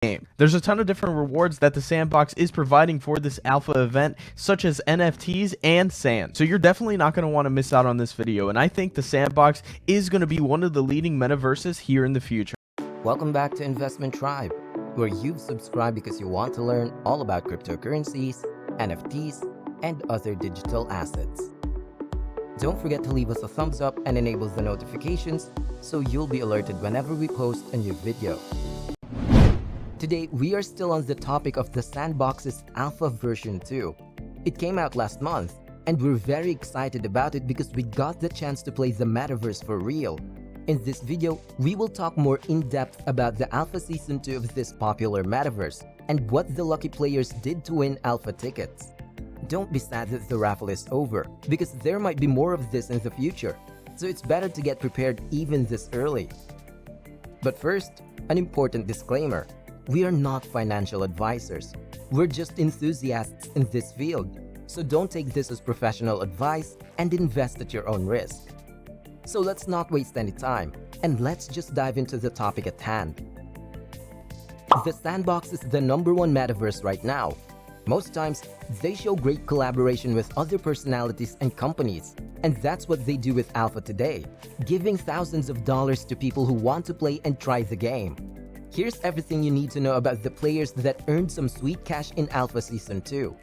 game. There's a ton of different rewards that the Sandbox is providing for this alpha event, such as NFTs and sand. So you're definitely not going to want to miss out on this video, and I think the Sandbox is going to be one of the leading metaverses here in the future. Welcome back to Investment Tribe, where you've subscribed because you want to learn all about cryptocurrencies, NFTs, and other digital assets. Don't forget to leave us a thumbs up and enable the notifications so you'll be alerted whenever we post a new video. Today, we are still on the topic of the Sandbox's Alpha version 2. It came out last month, and we're very excited about it because we got the chance to play the metaverse for real. In this video, we will talk more in-depth about the Alpha Season 2 of this popular metaverse and what the lucky players did to win Alpha tickets. Don't be sad that the raffle is over, because there might be more of this in the future, so it's better to get prepared even this early. But first, an important disclaimer. We are not financial advisors. We're just enthusiasts in this field, so don't take this as professional advice and invest at your own risk. So let's not waste any time, and let's just dive into the topic at hand. The Sandbox is the #1 metaverse right now. Most times, they show great collaboration with other personalities and companies, and that's what they do with Alpha today, giving thousands of dollars to people who want to play and try the game. Here's everything you need to know about the players that earned some sweet cash in Alpha Season 2.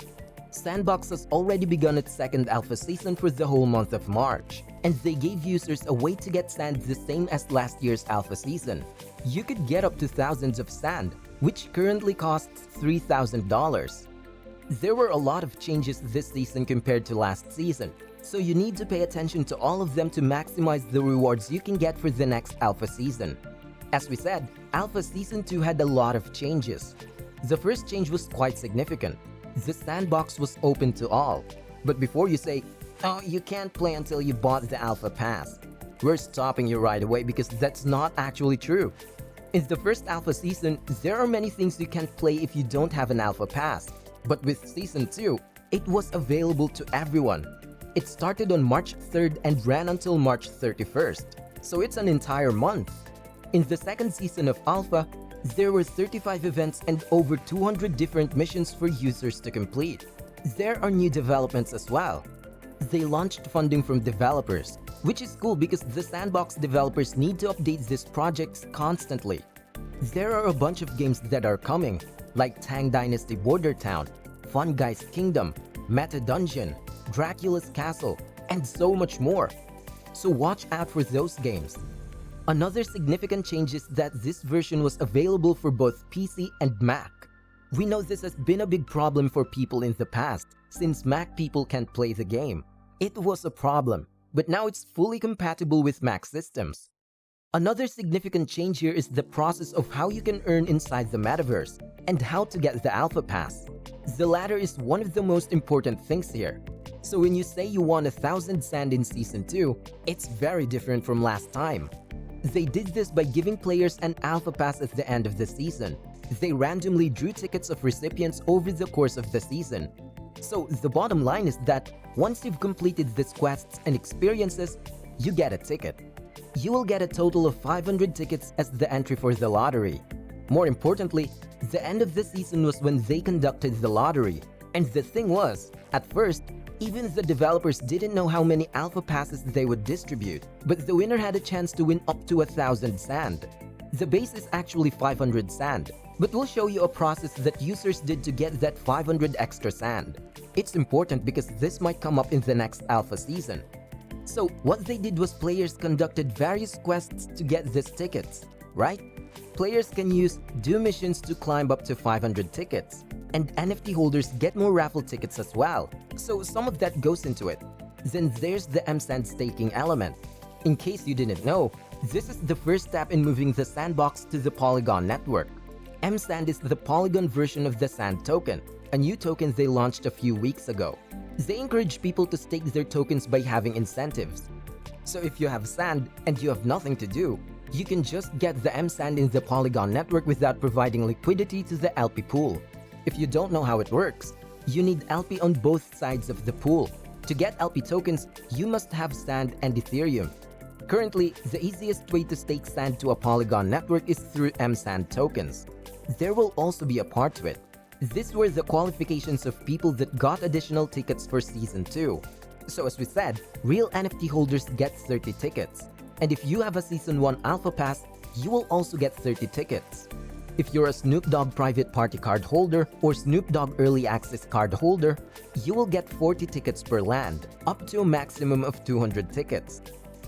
Sandbox has already begun its second Alpha Season for the whole month of March, and they gave users a way to get sand the same as last year's Alpha Season. You could get up to thousands of sand, which currently costs $3,000. There were a lot of changes this season compared to last season, so you need to pay attention to all of them to maximize the rewards you can get for the next Alpha Season. As we said, Alpha Season 2 had a lot of changes. The first change was quite significant. The Sandbox was open to all. But before you say, "Oh, you can't play until you bought the Alpha Pass," we're stopping you right away because that's not actually true. In the first Alpha Season, there are many things you can't play if you don't have an Alpha Pass. But with Season 2, it was available to everyone. It started on March 3rd and ran until March 31st, so it's an entire month. In the second season of Alpha, there were 35 events and over 200 different missions for users to complete. There are new developments as well. They launched funding from developers, which is cool because the Sandbox developers need to update these projects constantly. There are a bunch of games that are coming, like Tang Dynasty Border Town, Fun Guy's Kingdom, Meta Dungeon, Dracula's Castle, and so much more. So watch out for those games. Another significant change is that this version was available for both PC and Mac. We know this has been a big problem for people in the past, since Mac people can't play the game. It was a problem, but now it's fully compatible with Mac systems. Another significant change here is the process of how you can earn inside the metaverse, and how to get the Alpha Pass. The latter is one of the most important things here. So when you say you won 1,000 sand in Season 2, it's very different from last time. They did this by giving players an Alpha Pass at the end of the season. They randomly drew tickets of recipients over the course of the season. So the bottom line is that once you've completed these quests and experiences, you get a ticket. You will get a total of 500 tickets as the entry for the lottery. More importantly, the end of the season was when they conducted the lottery. And the thing was, at first, even the developers didn't know how many Alpha Passes they would distribute, but the winner had a chance to win up to 1,000 sand. The base is actually 500 sand, but we'll show you a process that users did to get that 500 extra sand. It's important because this might come up in the next Alpha Season. So what they did was players conducted various quests to get these tickets, right? Players can use do missions to climb up to 500 tickets. And NFT holders get more raffle tickets as well, so some of that goes into it. Then there's the M-Sand staking element. In case you didn't know, this is the first step in moving the Sandbox to the Polygon network. M-Sand is the Polygon version of the Sand token, a new token they launched a few weeks ago. They encourage people to stake their tokens by having incentives. So if you have sand and you have nothing to do, you can just get the M-Sand in the Polygon network without providing liquidity to the LP pool. If you don't know how it works, you need LP on both sides of the pool. To get LP tokens, you must have sand and Ethereum. Currently, the easiest way to stake sand to a Polygon network is through M-Sand tokens. there will also be a part to it. These were the qualifications of people that got additional tickets for Season 2. So as we said, real NFT holders get 30 tickets. And if you have a Season 1 Alpha Pass, you will also get 30 tickets. If you're a Snoop Dogg Private Party card holder or Snoop Dogg Early Access card holder, you will get 40 tickets per land, up to a maximum of 200 tickets.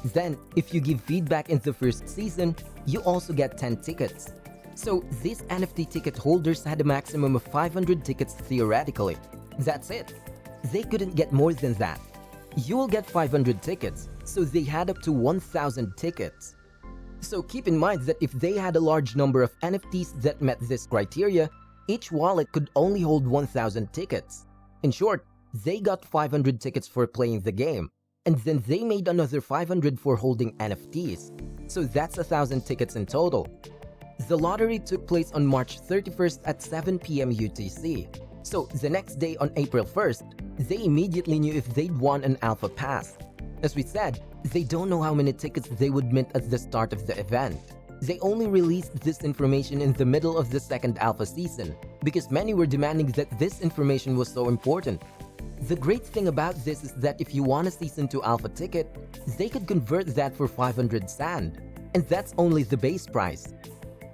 Then, if you give feedback in the first season, you also get 10 tickets. So these NFT ticket holders had a maximum of 500 tickets theoretically. That's it. They couldn't get more than that. You will get 500 tickets, so they had up to 1,000 tickets. So keep in mind that if they had a large number of NFTs that met this criteria, each wallet could only hold 1,000 tickets. In short, they got 500 tickets for playing the game, and then they made another 500 for holding NFTs. So that's 1,000 tickets in total. The lottery took place on March 31st at 7 p.m. UTC. So the next day on April 1st, they immediately knew if they'd won an Alpha Pass. As we said, they don't know how many tickets they would mint at the start of the event. They only released this information in the middle of the second Alpha season because many were demanding that this information was so important. The great thing about this is that if you want a Season 2 Alpha ticket, they could convert that for 500 sand, and that's only the base price.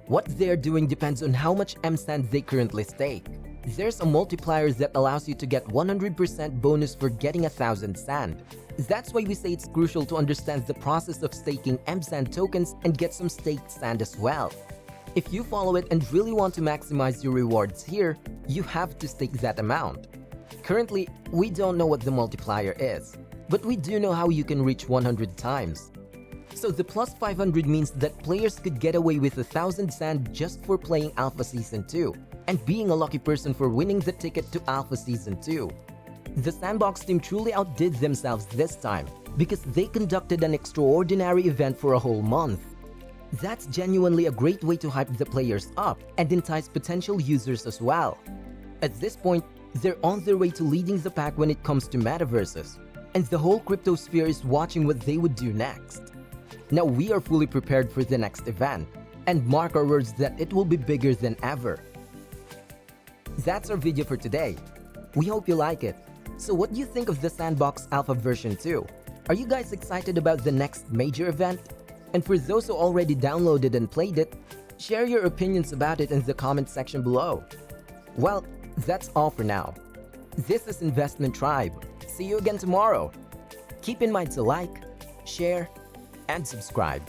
What they're doing depends on how much M-Sand they currently stake. There's a multiplier that allows you to get 100% bonus for getting 1,000 sand. That's why we say it's crucial to understand the process of staking M-Sand tokens and get some staked sand as well. If you follow it and really want to maximize your rewards here, you have to stake that amount. Currently, we don't know what the multiplier is, but we do know how you can reach 100 times. So the plus 500 means that players could get away with 1,000 sand just for playing Alpha Season 2 and being a lucky person for winning the ticket to Alpha Season 2. The Sandbox team truly outdid themselves this time because they conducted an extraordinary event for a whole month. That's genuinely a great way to hype the players up and entice potential users as well. At this point, they're on their way to leading the pack when it comes to metaverses, and the whole crypto sphere is watching what they would do next. Now we are fully prepared for the next event, and mark our words that it will be bigger than ever. That's our video for today. We hope you like it. So what do you think of the Sandbox Alpha version 2? Are you guys excited about the next major event? And for those who already downloaded and played it, share your opinions about it in the comment section below. Well, that's all for now. This is Investment Tribe. See you again tomorrow. Keep in mind to like, share, and subscribe.